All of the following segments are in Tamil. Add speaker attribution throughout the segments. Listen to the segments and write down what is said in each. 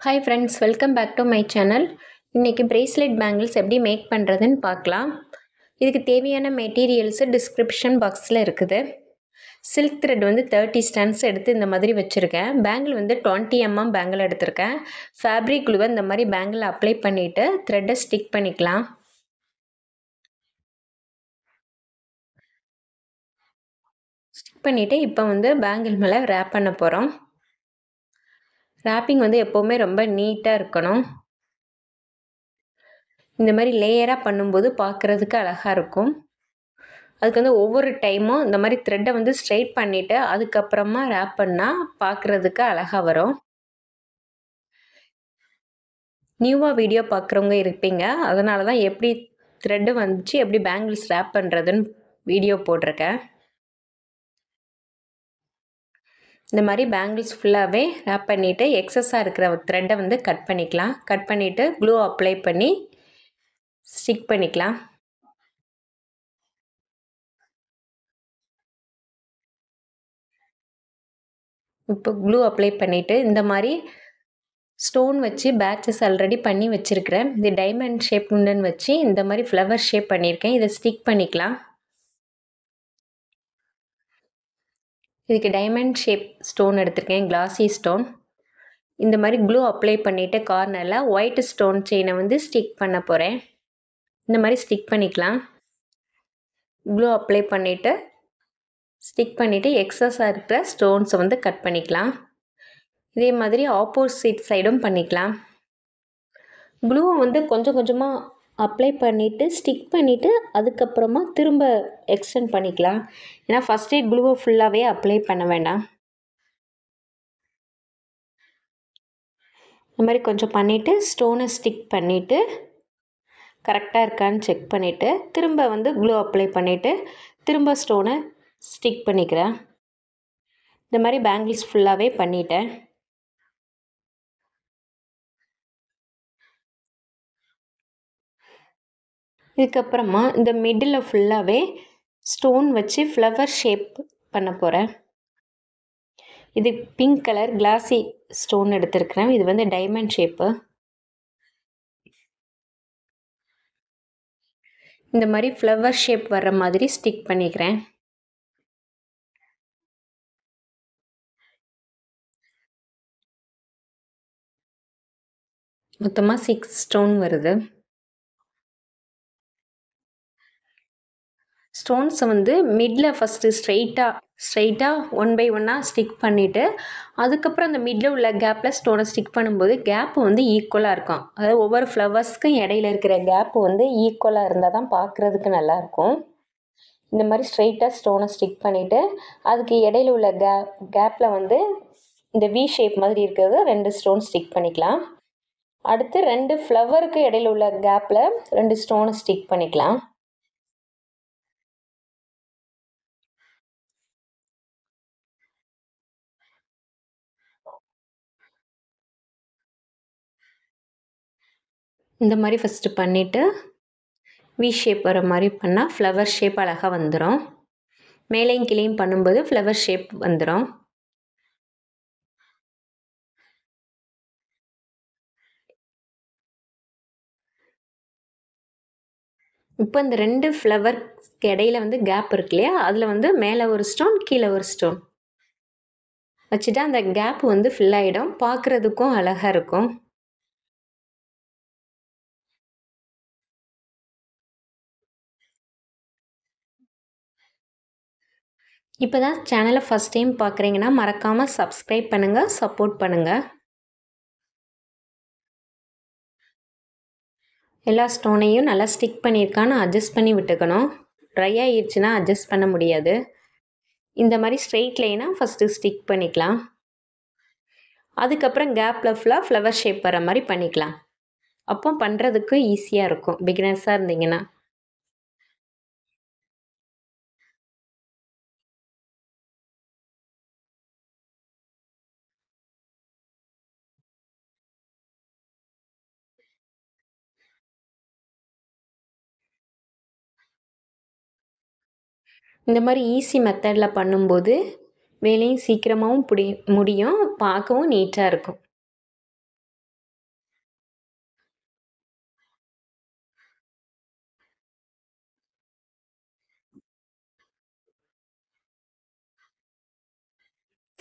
Speaker 1: Hi friends, welcome back to my channel. இன்னைக்கு bracelet bangles எப்படி மேக் பண்ணுறதுன்னு பார்க்கலாம். இதுக்கு தேவையான மெட்டீரியல்ஸ் டிஸ்கிரிப்ஷன் பாக்ஸில் இருக்குது. சில்க் த்ரெட் வந்து 30 strands எடுத்து இந்த மாதிரி வச்சுருக்கேன். பேங்கிள் வந்து 20 mm பேங்கிள் எடுத்திருக்கேன். ஃபேப்ரிக் க்ளூவை இந்த மாதிரி பேங்கிள் அப்ளை பண்ணிவிட்டு த்ரெட்டை ஸ்டிக் பண்ணிக்கலாம். ஸ்டிக் பண்ணிவிட்டு இப்போ வந்து பேங்கிள் மேலே ரேப் பண்ண போகிறோம். ரேப்பிங் வந்து எப்போவுமே ரொம்ப நீட்டாக இருக்கணும். இந்த மாதிரி லேயராக பண்ணும்போது பார்க்குறதுக்கு அழகாக இருக்கும். அதுக்கு வந்து ஒவ்வொரு டைமும் இந்த மாதிரி த்ரெட்டை வந்து ஸ்ட்ரைட் பண்ணிவிட்டு அதுக்கப்புறமா ரேப் பண்ணால் பார்க்குறதுக்கு அழகாக வரும். நியூவாக வீடியோ பார்க்குறவங்க இருப்பீங்க, அதனால தான் எப்படி த்ரெட்டு வந்துச்சு எப்படி பேங்கிள்ஸ் ரேப் பண்ணுறதுன்னு வீடியோ போட்டிருக்கேன். இந்த மாதிரி பேங்கிள்ஸ் ஃபுல்லாகவே ரேப் பண்ணிவிட்டு எக்ஸஸாக இருக்கிற த்ரெட்டை வந்து கட் பண்ணிக்கலாம். கட் பண்ணிவிட்டு க்ளூ அப்ளை பண்ணி ஸ்டிக் பண்ணிக்கலாம். இப்போ க்ளூ அப்ளை பண்ணிவிட்டு இந்த மாதிரி ஸ்டோன் வச்சு பேட்சஸ் ஆல்ரெடி பண்ணி வச்சுருக்கிறேன். இது டைமண்ட் ஷேப் குண்டன் வச்சு இந்த மாதிரி ஃப்ளவர் ஷேப் பண்ணியிருக்கேன். இதை ஸ்டிக் பண்ணிக்கலாம். இதுக்கு டைமண்ட் ஷேப் ஸ்டோன் எடுத்திருக்கேன், கிளாசி ஸ்டோன். இந்த மாதிரி க்ளூ அப்ளை பண்ணிவிட்டு கார்னரில் ஒயிட் ஸ்டோன் செயினை வந்து ஸ்டிக் பண்ண போகிறேன். இந்த மாதிரி ஸ்டிக் பண்ணிக்கலாம். க்ளூ அப்ளை பண்ணிவிட்டு ஸ்டிக் பண்ணிவிட்டு எக்ஸஸாக இருக்கிற ஸ்டோன்ஸை வந்து கட் பண்ணிக்கலாம். இதே மாதிரி ஆப்போசிட் சைடும் பண்ணிக்கலாம். க்ளூவை வந்து கொஞ்சம் கொஞ்சமாக அப்ளை பண்ணிவிட்டு ஸ்டிக் பண்ணிவிட்டு அதுக்கப்புறமா திரும்ப எக்ஸ்டெண்ட் பண்ணிக்கலாம். ஏன்னா ஃபஸ்ட்டே க்ளூவை ஃபுல்லாகவே அப்ளை பண்ண வேண்டாம். இந்த மாதிரி கொஞ்சம் பண்ணிவிட்டு ஸ்டோனை ஸ்டிக் பண்ணிவிட்டு கரெக்டாக இருக்கான்னு செக் பண்ணிவிட்டு திரும்ப வந்து க்ளூ அப்ளை பண்ணிவிட்டு திரும்ப ஸ்டோனை ஸ்டிக் பண்ணிக்கிறேன். இந்த மாதிரி பேங்கிள்ஸ் ஃபுல்லாகவே பண்ணிட்டேன். இதுக்கப்புறமா இந்த மிடில் ஃபுல்லாகவே ஸ்டோன் வச்சு ஃப்ளவர் ஷேப் பண்ண போகிறேன். இது பிங்க் கலர் கிளாசி ஸ்டோன் எடுத்திருக்கிறேன். இது வந்து டைமண்ட் ஷேப்பு. இந்த மாதிரி ஃப்ளவர் ஷேப் வர்ற மாதிரி ஸ்டிக் பண்ணிக்கிறேன். மொத்தமாக 6 ஸ்டோன் வருது. ஸ்டோன்ஸை வந்து மிடில் ஃபஸ்ட்டு ஸ்ட்ரெயிட்டாக 1 by 1 ஸ்டிக் பண்ணிவிட்டு அதுக்கப்புறம் அந்த மிடில் உள்ள கேப்பில் ஸ்டோனை ஸ்டிக் பண்ணும்போது கேப்பு வந்து ஈக்குவலாக இருக்கும். அதாவது ஒவ்வொரு ஃப்ளவர்ஸ்க்கும் இடையில இருக்கிற கேப்பு வந்து ஈக்குவலாக இருந்தால் தான் பார்க்குறதுக்கு நல்லாயிருக்கும். இந்த மாதிரி ஸ்ட்ரெயிட்டாக ஸ்டோனை ஸ்டிக் பண்ணிவிட்டு அதுக்கு இடையில உள்ள கேப்பில் வந்து இந்த வி ஷேப் மாதிரி இருக்கிறது 2 ஸ்டோன் ஸ்டிக் பண்ணிக்கலாம். அடுத்து 2 ஃப்ளவருக்கு இடையில உள்ள கேப்பில் 2 ஸ்டோனை ஸ்டிக் பண்ணிக்கலாம். இந்த மாதிரி ஃபஸ்ட்டு பண்ணிவிட்டு வி ஷேப் வர மாதிரி பண்ணால் ஃப்ளவர் ஷேப் அழகாக வந்துடும். மேலேயும் கீழேயும் பண்ணும்போது ஃப்ளவர் ஷேப் வந்துடும். இப்போ இந்த 2 ஃப்ளவருக்கு இடையில வந்து கேப் இருக்கு இல்லையா, அதில் வந்து மேலே ஒரு ஸ்டோன் கீழே ஒரு ஸ்டோன் வச்சுட்டா அந்த கேப் வந்து ஃபில் ஆகிடும். பார்க்குறதுக்கும் அழகாக இருக்கும். இப்போ தான் சேனலை ஃபஸ்ட் டைம் பார்க்குறீங்கன்னா மறக்காமல் சப்ஸ்கிரைப் பண்ணுங்கள், சப்போர்ட் பண்ணுங்கள். எல்லா ஸ்டோனையும் நல்லா ஸ்டிக் பண்ணியிருக்கான்னு அட்ஜஸ்ட் பண்ணி விட்டுக்கணும். ட்ரை ஆகிடுச்சுன்னா அட்ஜஸ்ட் பண்ண முடியாது. இந்த மாதிரி ஸ்ட்ரெயிட் லைனாக ஃபஸ்ட்டு ஸ்டிக் பண்ணிக்கலாம். அதுக்கப்புறம் கேப்பில் ஃபுல்லாக ஃப்ளவர் ஷேப் வர மாதிரி பண்ணிக்கலாம். அப்போ பண்ணுறதுக்கு ஈஸியாக இருக்கும் பிகினர்ஸாக இருந்தீங்கன்னா. இந்த மாதிரி ஈஸி மெத்தடில் பண்ணும்போது வேலையும் சீக்கிரமாகவும் முடியும், பார்க்கவும் நீட்டாக இருக்கும்.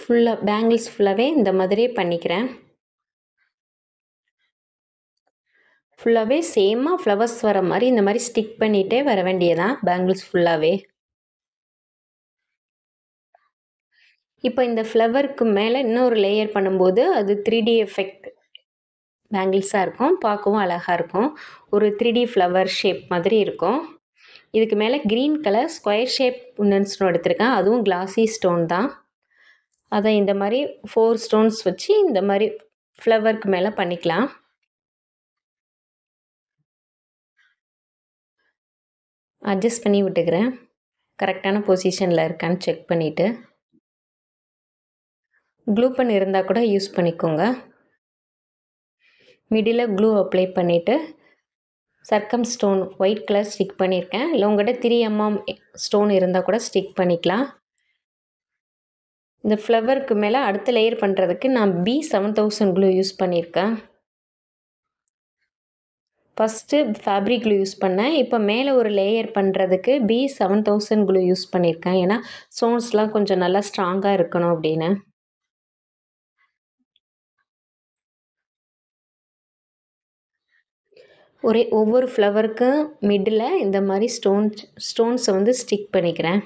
Speaker 1: ஃபுல்லாக பேங்கிள்ஸ் ஃபுல்லாகவே இந்த மாதிரி பண்ணிக்கிறேன். ஃபுல்லாகவே சேமாக ஃப்ளவர்ஸ் வர மாதிரி இந்த மாதிரி ஸ்டிக் பண்ணிகிட்டே வர வேண்டியதான் பேங்கிள்ஸ் ஃபுல்லாகவே. இப்போ இந்த ஃப்ளவருக்கு மேலே இன்னொரு லேயர் பண்ணும்போது அது 3D எஃபெக்ட் பேங்கிள்ஸாக இருக்கும். பார்க்கவும் அழகாக இருக்கும். ஒரு 3D ஃப்ளவர் ஷேப் மாதிரி இருக்கும். இதுக்கு மேலே க்ரீன் கலர் ஸ்கொயர் ஷேப் உன்னன் ஸ்டோன் எடுத்திருக்கேன். அதுவும் கிளாஸி ஸ்டோன் தான். அதை இந்த மாதிரி 4 ஸ்டோன்ஸ் வச்சு இந்த மாதிரி ஃப்ளவருக்கு மேலே பண்ணிக்கலாம். அட்ஜஸ்ட் பண்ணி விட்டுக்கிறேன். கரெக்டான பொசிஷனில் இருக்கான்னு செக் பண்ணிவிட்டு. க்ளூ பென் இருந்தால் கூட யூஸ் பண்ணிக்கோங்க. மிடில் க்ளூ அப்ளை பண்ணிவிட்டு சர்க்கம் ஸ்டோன் ஒயிட் கலர் ஸ்டிக் பண்ணியிருக்கேன். இல்லை உங்கள்கிட்ட 3mm ஸ்டோன் இருந்தால் கூட ஸ்டிக் பண்ணிக்கலாம். இந்த ஃப்ளவருக்கு மேலே அடுத்த லேயர் பண்ணுறதுக்கு நான் B7000 க்ளூ யூஸ் பண்ணியிருக்கேன். ஃபஸ்ட்டு ஃபேப்ரிக் க்ளூ யூஸ் பண்ணேன். இப்போ மேலே ஒரு லேயர் பண்ணுறதுக்கு B7000 க்ளூ யூஸ் பண்ணியிருக்கேன். ஏன்னா ஸ்டோன்ஸ்லாம் கொஞ்சம் நல்லா ஸ்ட்ராங்காக இருக்கணும் அப்படின்னு. ஒவ்வொரு ஃப்ளவருக்கும் மிடில் இந்த மாதிரி ஸ்டோன்ஸை வந்து ஸ்டிக் பண்ணிக்கிறேன்.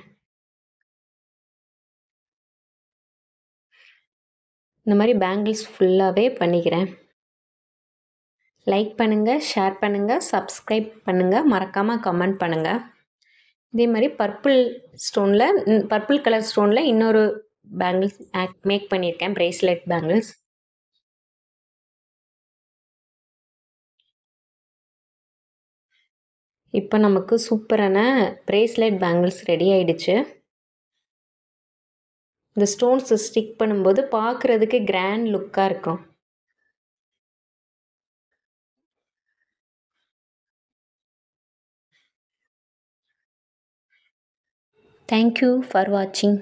Speaker 1: இந்த மாதிரி பேங்கிள்ஸ் ஃபுல்லாகவே பண்ணிக்கிறேன். லைக் பண்ணுங்கள், ஷேர் பண்ணுங்கள், சப்ஸ்கிரைப் பண்ணுங்கள், மறக்காமல் கமெண்ட் பண்ணுங்கள். இதே மாதிரி பர்பிள் கலர் ஸ்டோனில் இன்னொரு பேங்கிள்ஸ் மேக் பண்ணியிருக்கேன், பிரேஸ்லெட் பேங்கிள்ஸ். இப்போ நமக்கு சூப்பரான பிரேஸ்லெட் பேங்கிள்ஸ் ரெடி ஆயிடுச்சு. இந்த ஸ்டோன்ஸை ஸ்டிக் பண்ணும்போது பார்க்குறதுக்கு கிராண்ட் லுக்காக இருக்கும். Thank you for watching.